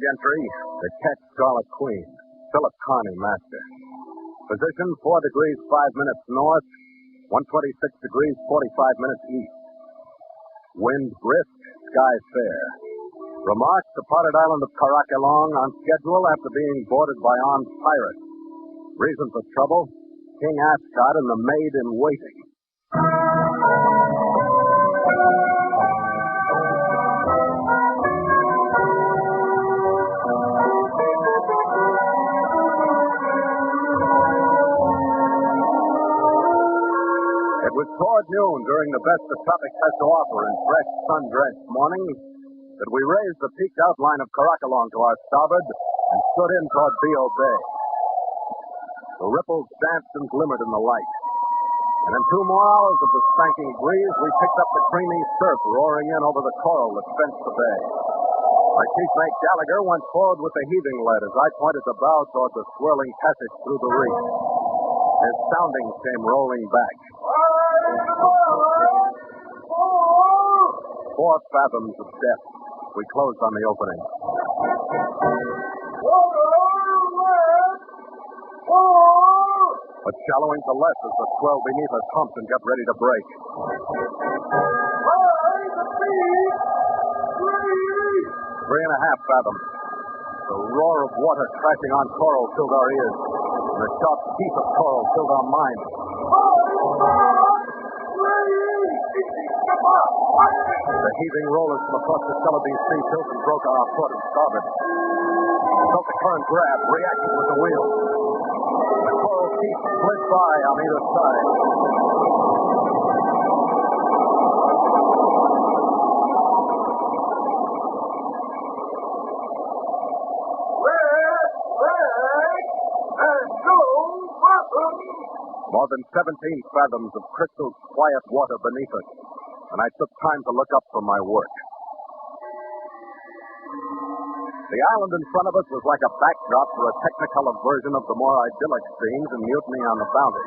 entry, the ketch Scarlet Queen, Philip Kearney, master. Position 4 degrees 5 minutes north, 126 degrees 45 minutes east. Wind brisk, sky fair. Remarks, departed island of Carakalong on schedule after being boarded by armed pirates. Reason for trouble, King Ascot and the Maid in waiting. It was toward noon, during the best the tropics has to offer in fresh, sun-drenched mornings, that we raised the peaked outline of Carakalong to our starboard and stood in toward Bio Bay. The ripples danced and glimmered in the light. And in 2 more hours of the spanking breeze, we picked up the creamy surf roaring in over the coral that fenced the bay. My chief mate Gallagher went forward with the heaving lead as I pointed the bow toward the swirling passage through the reef. His soundings came rolling back. 4 fathoms of depth. We closed on the opening. But shallowing to less as the swell beneath us humped and got ready to break. 3.5 fathoms. The roar of water crashing on coral filled our ears, and the sharp teeth of coral filled our minds. The heaving rollers from across the Celebes Sea tilted and broke on our port and starboard. We felt the current grab, reacted with the wheel. The coral teeth slid by on either side. More than 17 fathoms of crystal quiet water beneath us, and I took time to look up from my work. The island in front of us was like a backdrop for a technicolor version of the more idyllic scenes in Mutiny on the Bounty.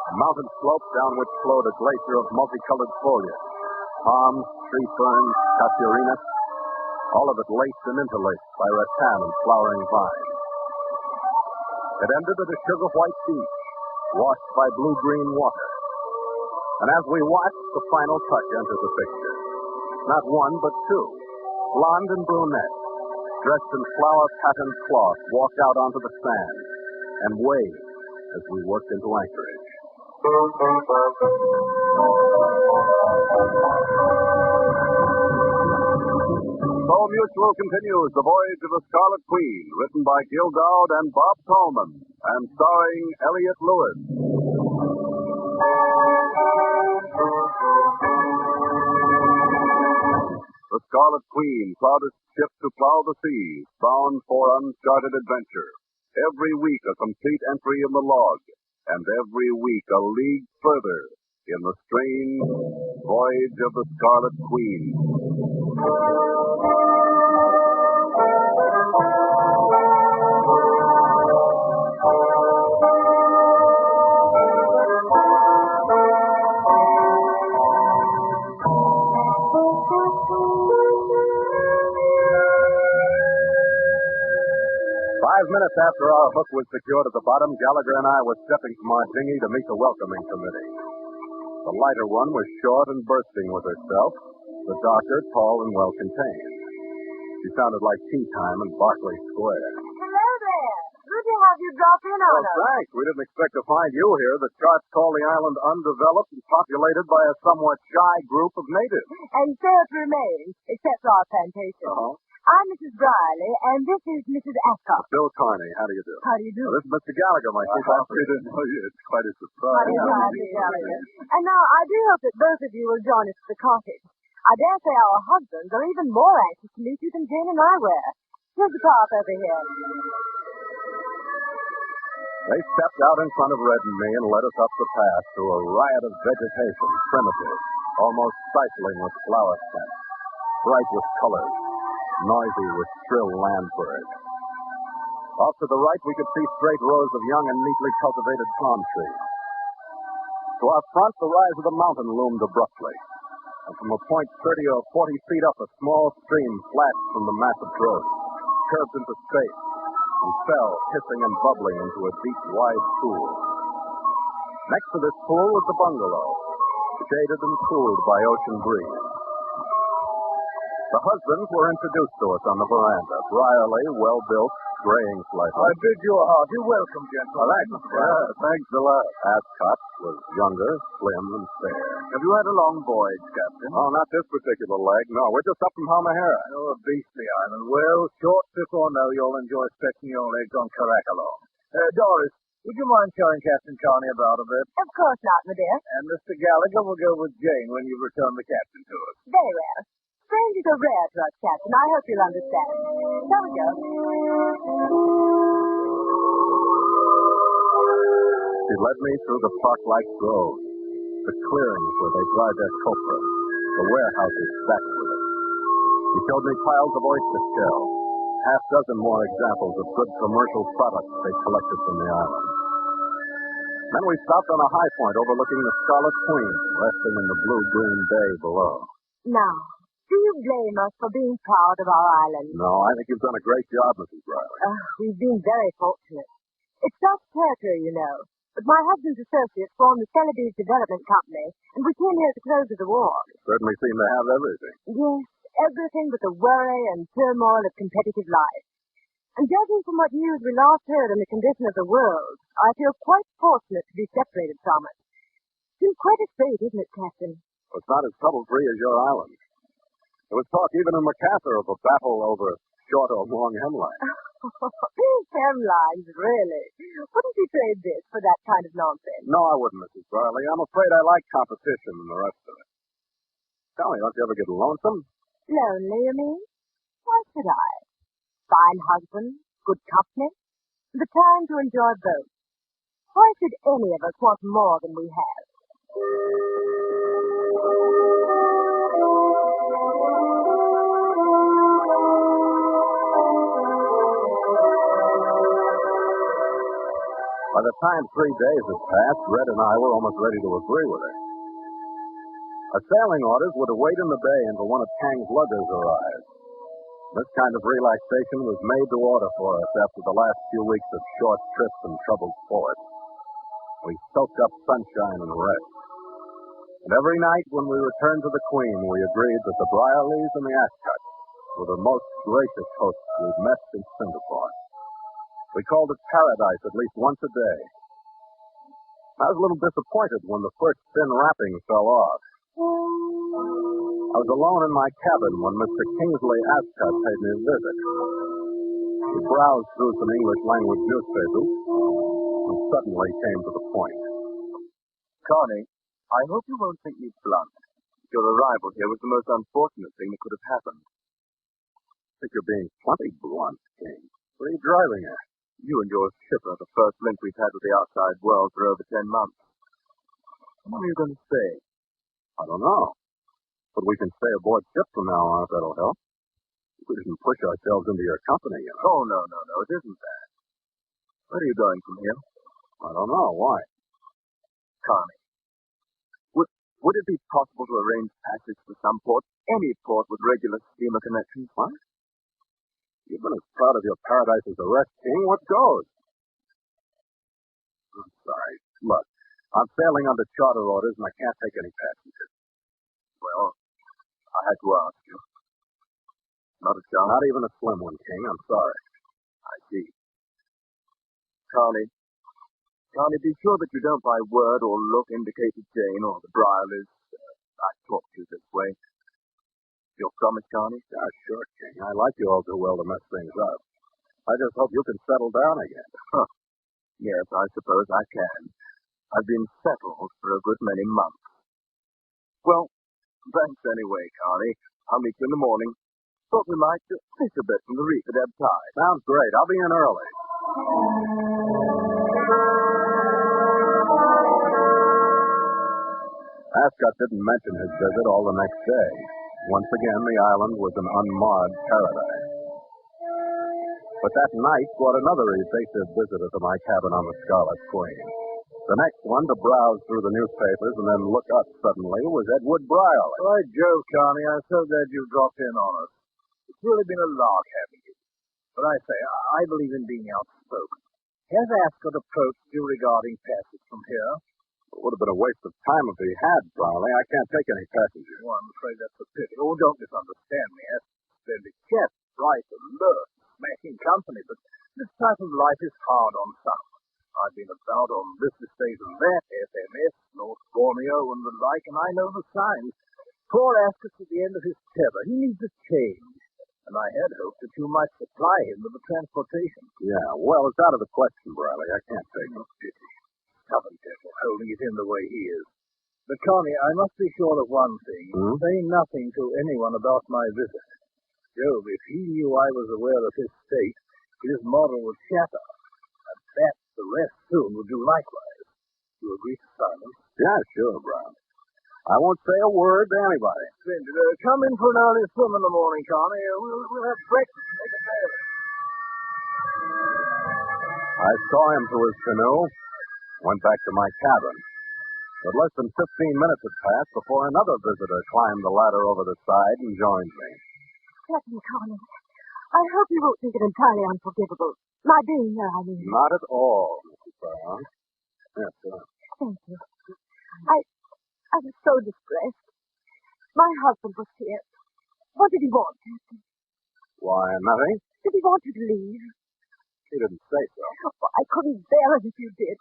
A mountain slope down which flowed a glacier of multicolored foliage. Palms, tree ferns, casuarina, all of it laced and interlaced by rattan and flowering vines. It ended at a sugar-white beach, washed by blue-green water. And as we watched, the final touch entered the picture. Not one, but 2, blonde and brunette, dressed in flower-patterned cloth, walked out onto the sand and waved as we worked into anchorage. So Mutual continues The Voyage of the Scarlet Queen, written by Doud and Bob Tallman, and starring Elliott Lewis. The Scarlet Queen plowed its ship to plow the seas, bound for uncharted adventure. Every week a complete entry in the log, and every week a league further in the strange Voyage of the Scarlet Queen. 5 minutes after our hook was secured at the bottom, Gallagher and I were stepping from our dinghy to meet the welcoming committee. The lighter one was short and bursting with herself, the darker, tall, and well-contained. She sounded like tea time in Berkeley Square. Hello there. Good to have you drop in on us. Thanks. We didn't expect to find you here. The charts call the island undeveloped and populated by a somewhat shy group of natives. And so it remains, except our plantation. Uh-huh. I'm Mrs. Briley, and this is Mrs. Ascot. Phil Kearney, how do you do? How do you do? This is Mr. Gallagher, my chief officer. We didn't know you. It's quite a surprise. How do you do, Mr. Gallagher? And now, I do hope that both of you will join us at the cottage. I dare say our husbands are even more anxious to meet you than Jane and I were. Here's the path over here. They stepped out in front of Red and me and led us up the path through a riot of vegetation, primitive, almost stifling with flower scent, bright with colors, noisy with shrill land birds. Off to the right, we could see straight rows of young and neatly cultivated palm trees. To our front, the rise of the mountain loomed abruptly. and from a point 30 or 40 feet up, a small stream flashed from the massive growth, curved into space, and fell, hissing and bubbling, into a deep, wide pool. Next to this pool was the bungalow, shaded and cooled by ocean breeze. The husbands were introduced to us on the veranda, Brierly, well-built, graying slightly. I bid you a hearty welcome, gentlemen. Thanks a lot. Ascot was younger, slim, and fair. Have you had a long voyage, Captain? Oh, not this particular leg. No, we're just up from Halmahera. Oh, a beastly island. Well, short before now, you'll enjoy stretching your legs on Caracolong. Doris, would you mind showing Captain Kearney about a bit? Of course not, my dear. And Mr. Gallagher will go with Jane when you return the captain to us. Very well. Strangers are rare to us, Captain. I hope you'll understand. Shall we go? She led me through the park-like groves, the clearings where they dried their copra, the warehouses stacked with it. She showed me piles of oyster shells, half-dozen more examples of good commercial products they collected from the island. Then we stopped on a high point overlooking the Scarlet Queen, resting in the blue-green bay below. Now, do you blame us for being proud of our island? No, I think you've done a great job, Mrs. Brierly. We've been very fortunate. It's Dutch territory, you know. But my husband's associates formed the Celebes Development Company, and we came here at the close of the war. Certainly seem to have everything. Yes, everything but the worry and turmoil of competitive life. And judging from what news we last heard on the condition of the world, I feel quite fortunate to be separated from it. It's been quite a strait, isn't it, Captain? Well, it's not as trouble-free as your island. There was talk even in Macassar of a battle over short or long hemline. Hemlines, really? Wouldn't you trade this for that kind of nonsense? No, I wouldn't, Mrs. Brierly. I'm afraid I like competition and the rest of it. Tell me, don't you ever get lonesome? Lonely, you mean? Why should I? Fine husband, good company, the time to enjoy both. Why should any of us want more than we have? By the time 3 days had passed, Red and I were almost ready to agree with her. Our sailing orders were to wait in the bay until one of Kang's luggers arrived. This kind of relaxation was made to order for us after the last few weeks of short trips and troubled ports. We soaked up sunshine and rest. And every night when we returned to the Queen, we agreed that the Brierlys and the Ascots were the most gracious hosts we'd met since Singapore. We called it paradise at least once a day. I was a little disappointed when the first thin wrapping fell off. I was alone in my cabin when Mr. Kingsley Ascot paid me a visit. He browsed through some English-language newspapers and suddenly came to the point. Kearney, I hope you won't think me blunt. Your arrival here was the most unfortunate thing that could have happened. I think you're being plenty blunt, King. Where are you driving at? You and your shipper, the first link we've had with the outside world for over 10 months. What are you going to say? I don't know. But we can stay aboard ship from now on if that'll help. We didn't push ourselves into your company, you know. Oh, no, it isn't that. Where are you going from here? I don't know. Why? Kearney. Would it be possible to arrange passage to some port? Any port with regular steamer connections? What? You've been as proud of your paradise as the rest, King. What goes? I'm sorry. Look, I'm sailing under charter orders, and I can't take any passengers. Well, I had to ask you. Not a chance? Not even a slim one, King. I'm sorry. I see. Kearney, be sure that you don't by word or look indicate to Jane or the Brierlys I talk to you this way. Your promise, Kearney? Yeah, sure, King. I like you all too well to mess things up. I just hope you can settle down again. Huh. Yes, I suppose I can. I've been settled for a good many months. Well, thanks anyway, Kearney. I'll meet you in the morning. Thought we might fish a bit from the reef at ebb tide. Sounds great. I'll be in early. Ascot didn't mention his visit all the next day. Once again, the island was an unmarred paradise. But that night brought another evasive visitor to my cabin on the Scarlet Queen. The next one to browse through the newspapers and then look up suddenly was Edward Brierly. By Jove, Kearney, I'm so glad you dropped in on us. It's really been a lark having you. But I say, I believe in being outspoken. Has Ascot approached you regarding passage from here? It would have been a waste of time if he had, Brierly. I can't take any passengers. Oh, I'm afraid that's a pity. Oh, don't misunderstand me. Ascot's splendid chap, bright, alert, smashing company, but this type of life is hard on some. I've been about on this estate and that, FMS, North Borneo and the like, and I know the signs. Poor Ascot's at the end of his tether. He needs a change. And I had hoped that you might supply him with the transportation. Yeah, well, it's out of the question, Brierly. I can't take him. Stubborn devil, holding it in the way he is. But, Kearney, I must be sure of one thing. Say nothing to anyone about my visit. Jove, if he knew I was aware of his state, his model would shatter. And that the rest soon would do likewise. You agree to silence? Yeah, sure, Brown. I won't say a word to anybody. Splendid. Come in for an early swim in the morning, Kearney. We'll have breakfast and make a day of it. I saw him to his canoe, went back to my cabin. But less than 15 minutes had passed before another visitor climbed the ladder over the side and joined me. Captain Kearney, I hope you won't think it entirely unforgivable. My being here, I mean. Not at all, Mrs. Brown. Yes, sir. Thank you. I was so distressed. My husband was here. What did he want, Captain? Why, nothing. Did he want you to leave? He didn't say so. Oh, I couldn't bear it if you did.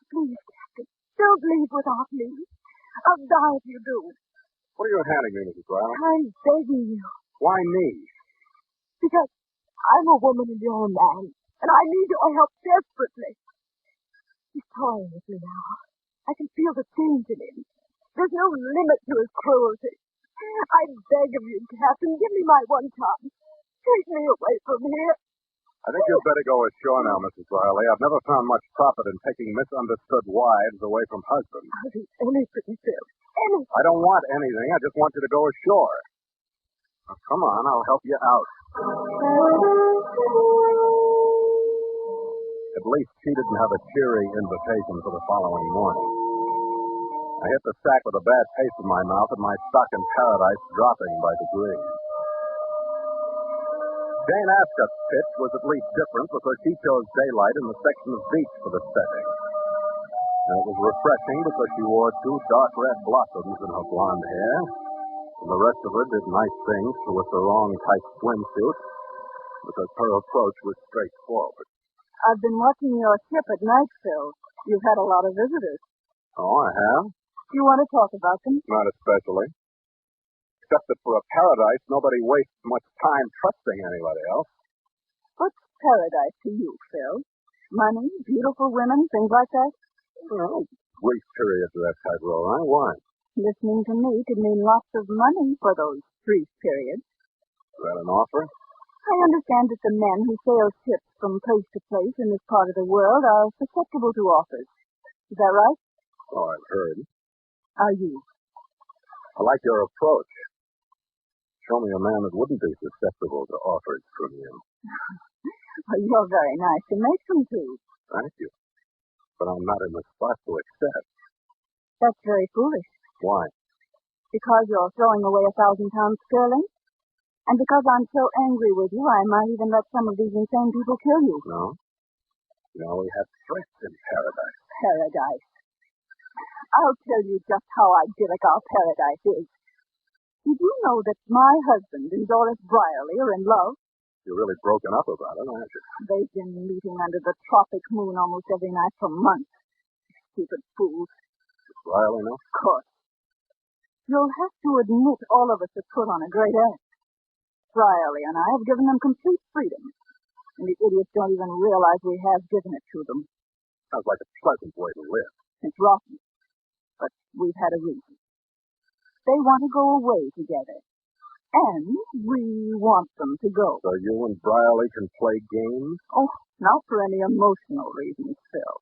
Please, Captain, don't leave without me. I'll die if you do. What are you handing me, Mrs. Brown? I'm begging you. Why me? Because I'm a woman and you're a man, and I need your help desperately. He's toying with me now. I can feel the change in him. There's no limit to his cruelty. I beg of you, Captain, give me my one chance. Take me away from here. I think you'd better go ashore now, Mrs. Riley. I've never found much profit in taking misunderstood wives away from husbands. I'll do anything, Phil. Anything. I don't want anything. I just want you to go ashore. Now, come on, I'll help you out. At least she didn't have a cheery invitation for the following morning. I hit the sack with a bad taste in my mouth and my stock in paradise dropping by degrees. Jane Ascot's pitch was at least different because she chose daylight in the section of beach for the setting. And it was refreshing because she wore two dark red blossoms in her blonde hair, and the rest of her did nice things with the wrong tight swimsuit because her approach was straightforward. I've been watching your ship at night, Phil. You've had a lot of visitors. Oh, I have? Do you want to talk about them? Not especially. Except that for a paradise, nobody wastes much time trusting anybody else. What's paradise to you, Phil? Money, beautiful women, things like that? Well, brief periods of that type, Roland. Why? Listening to me could mean lots of money for those brief periods. Is that an offer? I understand that the men who sail ships from place to place in this part of the world are susceptible to offers. Is that right? Oh, I've heard. Are you? I like your approach. Show me a man that wouldn't be susceptible to offers from you. Well, you're very nice to make them to. Thank you. But I'm not in the spot to accept. That's very foolish. Why? Because you're throwing away 1,000 pounds sterling? And because I'm so angry with you, I might even let some of these insane people kill you. No. You know, we have threats in paradise. Paradise. I'll tell you just how idyllic our paradise is. Did you know that my husband and Doris Brierly are in love? You're really broken up about it, aren't you? They've been meeting under the tropic moon almost every night for months. Stupid fools. Does Riley know? Of course. You'll have to admit all of us have put on a great act. Brierly and I have given them complete freedom. And the idiots don't even realize we have given it to them. Sounds like a pleasant way to live. It's rotten. But we've had a reason. They want to go away together. And we want them to go. So you and Brierly can play games? Oh, not for any emotional reasons, Phil.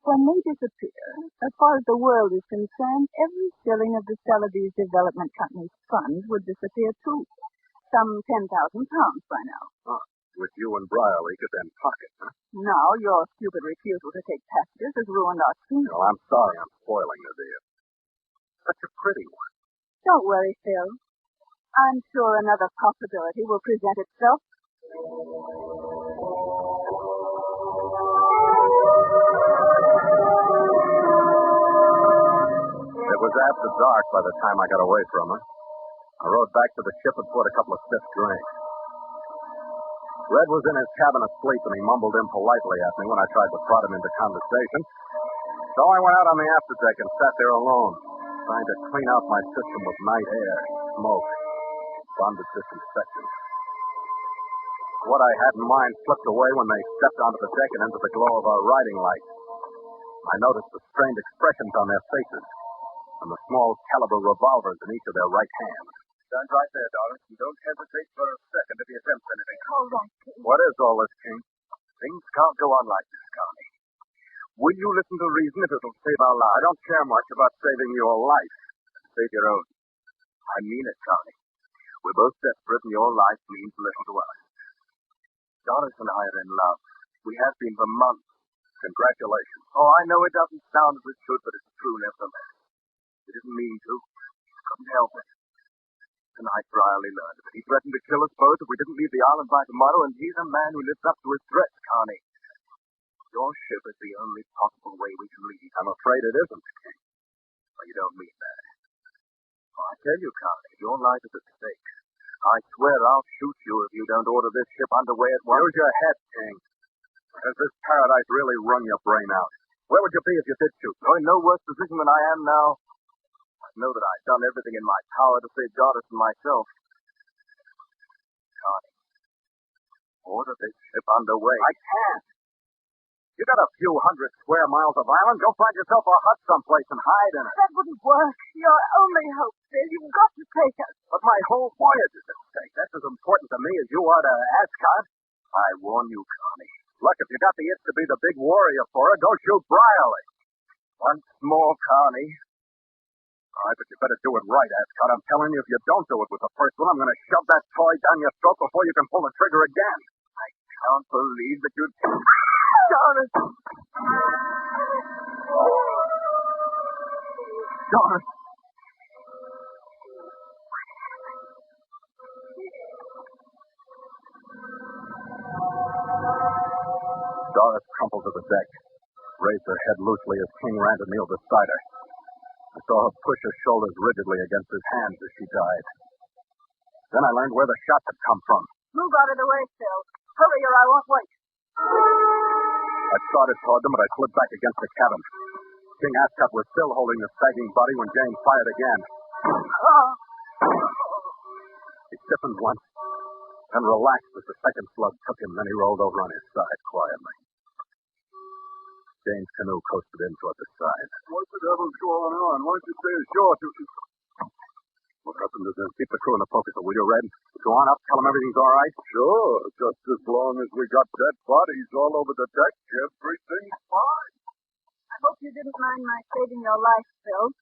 When they disappear, as far as the world is concerned, every shilling of the Celebes Development Company's funds would disappear too. Some 10,000 pounds by now. Oh, Which you and Brierly could then pocket, huh? Now, your stupid refusal to take passengers has ruined our scheme. Well, I'm sorry I'm spoiling the deal. Such a pretty one. Don't worry, Phil. I'm sure another possibility will present itself. It was after dark by the time I got away from her. I rode back to the ship and poured a couple of stiff drinks. Red was in his cabin asleep, and he mumbled impolitely at me when I tried to prod him into conversation. So I went out on the afterdeck and sat there alone, trying to clean out my system with night air, smoke, bonded disinfectant. What I had in mind slipped away when they stepped onto the deck and into the glow of our riding lights. I noticed the strained expressions on their faces and the small caliber revolvers in each of their right hands. Stand right there, Doris, and don't hesitate for a second if he attempts anything. All right, King. What is all this, King? Things can't go on like this, Kearney. Will you listen to reason if it'll save our lives? I don't care much about saving your life. Save your own. I mean it, Kearney. We're both desperate, and your life means little to us. Doris and I are in love. We have been for months. Congratulations. Oh, I know it doesn't sound as it should, but it's true nevertheless. We didn't mean to. Couldn't help it. Tonight, Brierly learned of it. He threatened to kill us both if we didn't leave the island by tomorrow, and he's a man who lives up to his threats, Kearney. Your ship is the only possible way we can leave. I'm afraid it isn't, King. Well, you don't mean that. Well, I tell you, Kearney, your life is at stake. I swear I'll shoot you if you don't order this ship underway at once. Use your head, King. Has this paradise really wrung your brain out? Where would you be if you did shoot? You're in no worse position than I am now. I know that I've done everything in my power to save Doris and myself. Kearney, order this ship underway. I can't. You got a few hundred square miles of island. Go find yourself a hut someplace and hide in it. That wouldn't work. Your only hope, Phil. You've got to take us. But my whole voyage is at stake. That's as important to me as you are to Ascot. I warn you, Kearney. Look, if you got the itch to be the big warrior for it, go shoot Brierly. Once more, Kearney. All right, but you better do it right, Ascot. I'm telling you, if you don't do it with the first one, I'm going to shove that toy down your throat before you can pull the trigger again. I can't believe that you'd... Doris. Doris. Doris crumpled to the deck, raised her head loosely as King ran to kneel beside her. I saw her push her shoulders rigidly against his hands as she died. Then I learned where the shot had come from. Move out of the way, Phil. Hurry or I won't wait. I trotted toward them, but I slid back against the cabin. King Ascot was still holding the sagging body when James fired again. He stiffened once, then relaxed as the second slug took him, then he rolled over on his side quietly. James' canoe coasted in toward the side. What the devil's going on? Why don't you stay ashore? What happened is keep the crew in the forecastle, will you, Red? Go on up, tell them everything's all right. Sure, just as long as we got dead bodies all over the deck, everything's fine. I hope you didn't mind my saving your life, Phil.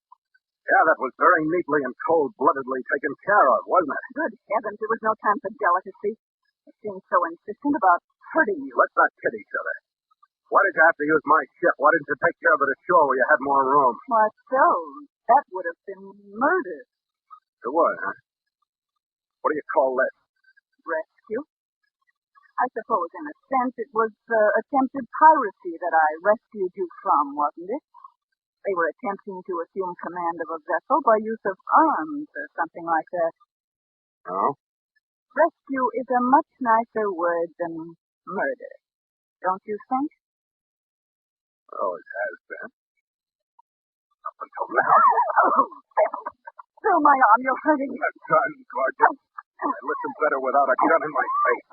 Yeah, that was very neatly and cold-bloodedly taken care of, wasn't it? Good heavens, there was no time for delicacy. You seemed so insistent about hurting you. Let's not kid each other. Why did you have to use my ship? Why didn't you take care of it ashore where you had more room? Why, so? That would have been murder. It was, huh? What do you call this? Rescue? I suppose, in a sense, it was attempted piracy that I rescued you from, wasn't it? They were attempting to assume command of a vessel by use of arms or something like that. Oh? Rescue is a much nicer word than murder, don't you think? Oh, it has been. Up until now. Through my arm, you're hurting me. A gun, Gorgeous. I listen better without a gun in my face.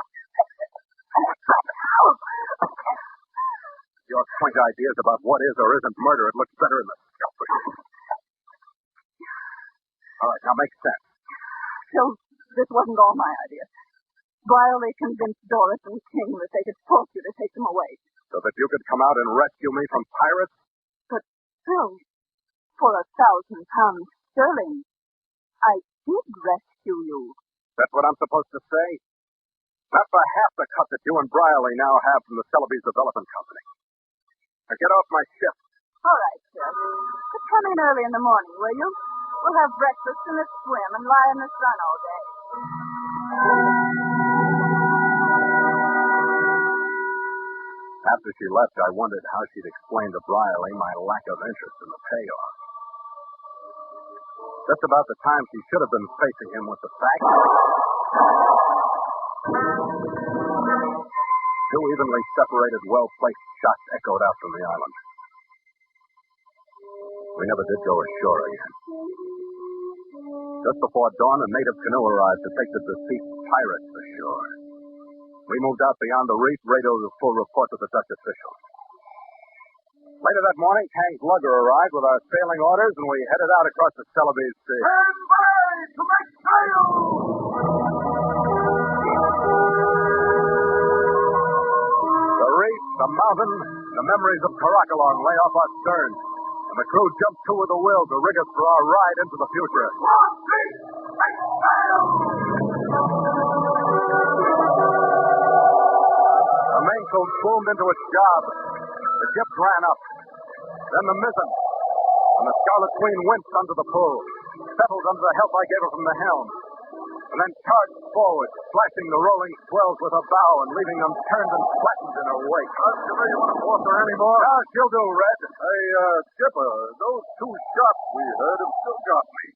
Your quaint ideas about what is or isn't murder, it looks better in the scalpel. All right, now make sense. So, this wasn't all my idea. Brierly convinced Doris and King that they could force you to take them away. So that you could come out and rescue me from pirates? But, Phil, for £1,000 sterling, I did rescue you. That's what I'm supposed to say? Not for half the cut that you and Brierly now have from the Celeby's Development Company. Now get off my ship. All right, sir. But come in early in the morning, will you? We'll have breakfast and a swim and lie in the sun all day. After she left, I wondered how she'd explain to Brierly my lack of interest in the payoff. Just about the time she should have been facing him with the fact, two evenly separated, well-placed shots echoed out from the island. We never did go ashore again. Just before dawn, a native canoe arrived to take the deceased pirates ashore. We moved out beyond the reef, radioed a full report to the Dutch officials. Later that morning, Kang's lugger arrived with our sailing orders, and we headed out across the Celeby's Sea. Stand by to make sail! The reef, the mountain, the memories of Caracolong lay off our stern, and the crew jumped to with a will to rig us for our ride into the future. The mainsail boomed into its job. The ship ran up. Then the mizzen. And the Scarlet Queen winced under the pull, settled under the help I gave her from the helm, and then charged forward, slashing the rolling swells with her bow and leaving them turned and flattened in her wake. Skipper, you want to force her anymore? No, she'll do, Red. Hey, Skipper, those two shots we heard have still got me.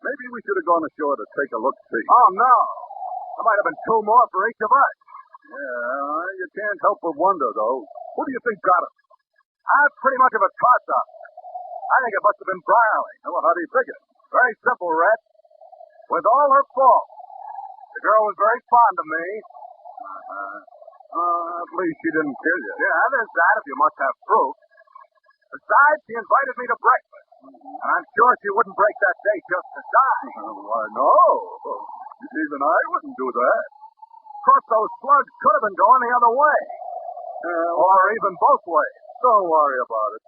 Maybe we should have gone ashore to take a look-see. Oh, no. There might have been two more for each of us. Yeah, you can't help but wonder, though. Who do you think got us? Pretty much of a toss-up. I think it must have been Brierly. Well, how do you figure? Very simple, Red. With all her faults, the girl was very fond of me. At least she didn't kill you. Yeah, there's that, if you must have proof. Besides, she invited me to breakfast. And I'm sure she wouldn't break that date just to die. Why, no. Even I wouldn't do that. Of course, those slugs could have been going the other way. Or even both ways. Don't worry about it.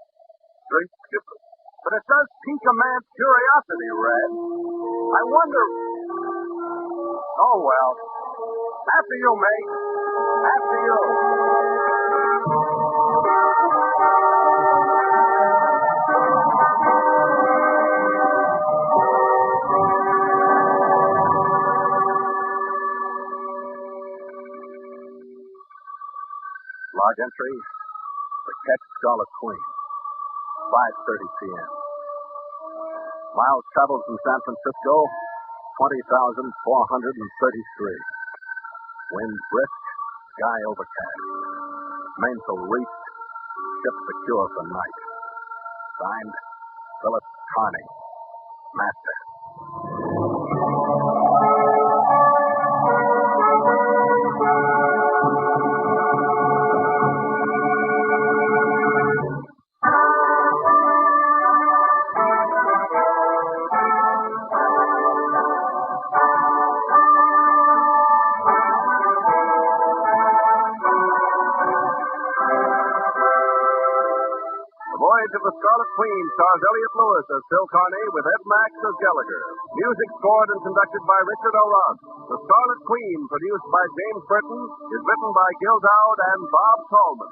Drink, Skipper. But it does pique a man's curiosity, Red. I wonder... Oh, well. After you, mate. After you. Log entry, the ketch Scarlet Queen, 5:30 p.m. Miles traveled from San Francisco, 20,433. Wind brisk, sky overcast. Mainsail reefed, ship secure for night. Signed, Philip Kearney, Master. Voyage of the Scarlet Queen stars Elliott Lewis as Phil Kearney with Ed Max as Gallagher. Music scored and conducted by Richard O'Rourke. The Scarlet Queen, produced by James Burton, is written by Doud and Bob Tallman.